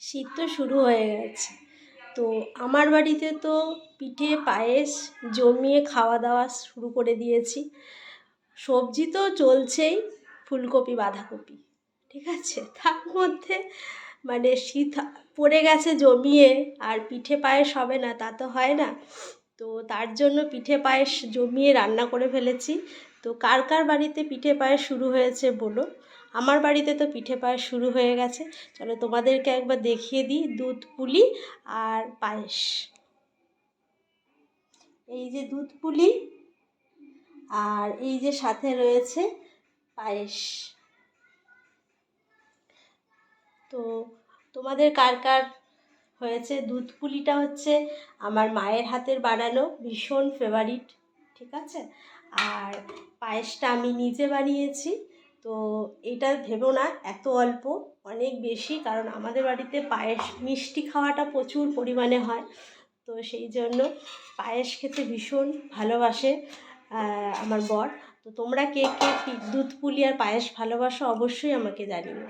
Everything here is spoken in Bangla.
শীত তো শুরু হয়ে গেছে, তো আমার বাড়িতে তো পিঠে পায়েস জমিয়ে খাওয়া দাওয়া শুরু করে দিয়েছি। সবজি তো চলছেই, ফুলকপি বাঁধাকপি, ঠিক আছে। তার মধ্যে মানে শীত পড়ে গেছে জমিয়ে, আর পিঠে পায়েস হবে না তা তো হয় না। তো তার জন্য পিঠে পায়েস জমিয়ে রান্না করে ফেলেছি। তো কার কার বাড়িতে পিঠে পায়েস শুরু হয়েছে বলো। আমার বাড়িতে তো পিঠে পায়েস শুরু হয়ে গেছে। চলো তোমাদেরকে একবার দেখিয়ে দিই দুধ পুলি আর পায়েস। এই যে দুধ পুলি, আর এই যে সাথে রয়েছে পায়েস। তো তোমাদের কার কার হয়েছে? দুধ পুলিটা হচ্ছে আমার মায়ের হাতের বানানো, ভীষণ ফেভারিট, ঠিক আছে। আর পায়েসটা আমি নিজে বানিয়েছি। তো এটা ভেবো না এত অল্প, অনেক বেশি, কারণ আমাদের বাড়িতে পায়েস মিষ্টি খাওয়াটা প্রচুর পরিমাণে হয়। তো সেই জন্য পায়েস খেতে ভীষণ ভালোবাসে আমার বর। তো তোমরা কে কে দুধ পুলি আর পায়েস ভালোবাসো অবশ্যই আমাকে জানিও।